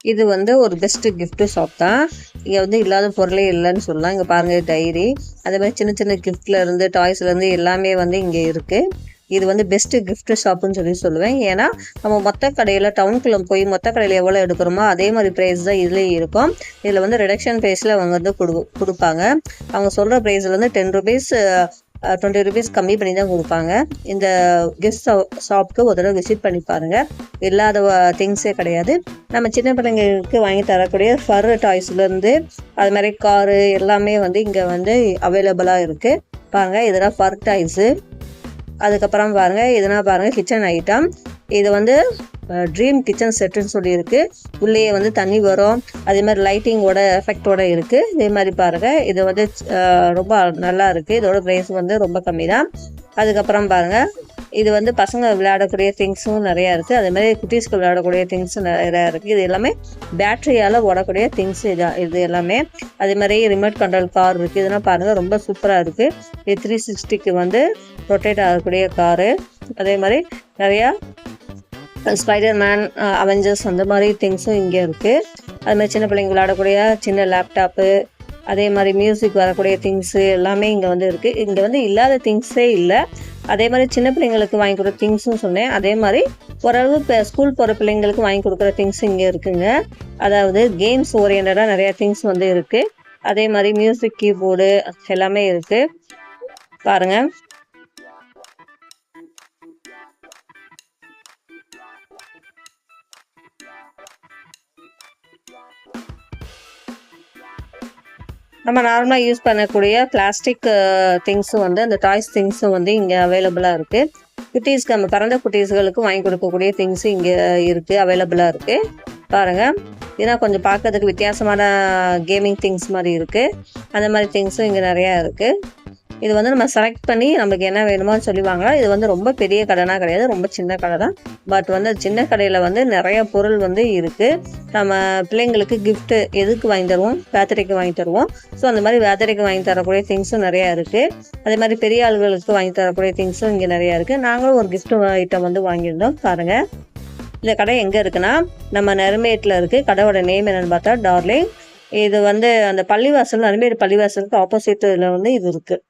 இது வந்து ஒரு பெஸ்ட் gift ஷாப் தான். இங்க வந்து இல்லாத பொருளே இல்லைன்னு சொல்லலாம். இங்க பாருங்க டைரி, அதே மாதிரி சின்ன சின்ன கிஃப்ட்ல இருந்து டாய்ஸ்ல இருந்து எல்லாமே வந்து இங்க இருக்கு. இது வந்து பெஸ்ட் gift ஷாப்னு சொல்லுவேன். ஏன்னா நம்ம மொத்த கடையில் டவுனுக்குள்ள போய் மொத்த கடையில் எவ்வளோ எடுக்கிறோமோ அதே மாதிரி ப்ரைஸ் தான் இதுலேயும் இருக்கும். இதில் வந்து ரிடக்ஷன் ப்ரைஸில் அவங்க வந்து கொடுப்பாங்க. அவங்க சொல்கிற ப்ரைஸில் வந்து 10 ருபீஸ் 20 ருபீஸ் கம்மி பண்ணி தான் கொடுப்பாங்க. இந்த கிஃப்ட் ஷாப்க்கு ஒரு தடவை விசிட் பண்ணி பாருங்கள். இல்லாத திங்ஸே கிடையாது. நம்ம சின்ன பிள்ளைங்களுக்கு வாங்கி தரக்கூடிய ஃபர் டாய்ஸ்லேருந்து அது மாதிரி காரு எல்லாமே வந்து இங்கே வந்து அவைலபிளாக இருக்குது. பாருங்கள், இதெல்லாம் ஃபர் டாய்ஸு. அதுக்கப்புறம் பாருங்கள், இதெல்லாம் பாருங்கள் கிச்சன் ஐட்டம். இது வந்து ட்ரீம் கிச்சன் செட்டுன்னு சொல்லியிருக்கு. உள்ளேயே வந்து தண்ணி வரும், அதே மாதிரி லைட்டிங்கோட எஃபெக்டோட இருக்குது. இதே மாதிரி பாருங்கள், இது வந்து ரொம்ப நல்லா இருக்குது. இதோட ப்ரைஸ் வந்து ரொம்ப கம்மி தான். அதுக்கப்புறம் பாருங்கள், இது வந்து பசங்க விளையாடக்கூடிய திங்ஸும் நிறையா இருக்குது. அதே மாதிரி குட்டீஸ்க்கு விளையாடக்கூடிய திங்ஸும் நிறையா இருக்குது. இது எல்லாமே பேட்டரியால் ஓடக்கூடிய திங்ஸ் இது எல்லாமே. அதே மாதிரி ரிமோட் கண்ட்ரோல் கார் இருக்குது. இதெல்லாம் பாருங்கள், ரொம்ப சூப்பராக இருக்குது. இது 360க்கு வந்து ரொட்டேட் ஆகக்கூடிய காரு. அதே மாதிரி நிறையா ஸ்பைடர்மேன், அவெஞ்சர்ஸ் அந்த மாதிரி திங்ஸும் இங்கே இருக்குது. அது மாதிரி சின்ன பிள்ளைங்க விளையாடக்கூடிய சின்ன லேப்டாப்பு, அதே மாதிரி மியூசிக் வரக்கூடிய திங்ஸு எல்லாமே இங்கே வந்து இருக்குது. இங்கே வந்து இல்லாத திங்ஸே இல்லை. அதே மாதிரி சின்ன பிள்ளைங்களுக்கு வாங்கி கொடுக்குற திங்ஸும் சொன்னேன். அதே மாதிரி ஓரளவு இப்போ ஸ்கூல் போகிற பிள்ளைங்களுக்கு வாங்கி கொடுக்குற திங்ஸ் இங்கே இருக்குங்க. அதாவது கேம்ஸ் ஓரியன்டாக நிறையா திங்ஸ் வந்து இருக்குது. அதே மாதிரி மியூசிக் கீபோர்டு எல்லாமே இருக்குது. பாருங்கள், நம்ம நார்மலாக யூஸ் பண்ணக்கூடிய பிளாஸ்டிக் திங்ஸும் வந்து அந்த டாய்ஸ் திங்ஸும் வந்து இங்கே அவைலபிளாக இருக்குது. குட்டீஸ்க்கு நம்ம பிறந்த குட்டீஸ்களுக்கு வாங்கி கொடுக்கக்கூடிய திங்ஸு இங்கே இருக்குது, அவைலபிளாக இருக்குது. பாருங்கள், இதெல்லாம் கொஞ்சம் பார்க்கறதுக்கு வித்தியாசமான கேமிங் திங்ஸ் மாதிரி இருக்குது. அந்த மாதிரி திங்ஸும் இங்கே நிறையா இருக்குது. இது வந்து நம்ம செலக்ட் பண்ணி நம்மளுக்கு என்ன வேணுமோ சொல்லி வாங்கலாம். இது வந்து ரொம்ப பெரிய கடைனா கிடையாது, ரொம்ப சின்ன கடை தான். பட் வந்து சின்ன கடையில் வந்து நிறைய பொருள் வந்து இருக்குது. நம்ம பிள்ளைங்களுக்கு கிஃப்ட்டு எதுக்கு வாங்கி தருவோம், பர்த்டேக்கு வாங்கி தருவோம். ஸோ அந்த மாதிரி பர்த்டேக்கு வாங்கி தரக்கூடிய திங்ஸும் நிறையா இருக்குது. அதே மாதிரி பெரிய ஆளுகளுக்கு வாங்கி தரக்கூடிய திங்ஸும் இங்கே நிறையா இருக்குது. நாங்களும் ஒரு கிஃப்ட் ஐட்டம் வந்து வாங்கியிருந்தோம். பாருங்கள், இந்த கடை எங்கே இருக்குன்னா நம்ம நெருமேட்டில் இருக்குது. கடையோட நேம் என்னென்னு பார்த்தா டார்லிங். இது வந்து அந்த பள்ளிவாசல், நெருமேடு பள்ளிவாசலுக்கு ஆப்போசிட்டில் வந்து இது இருக்குது.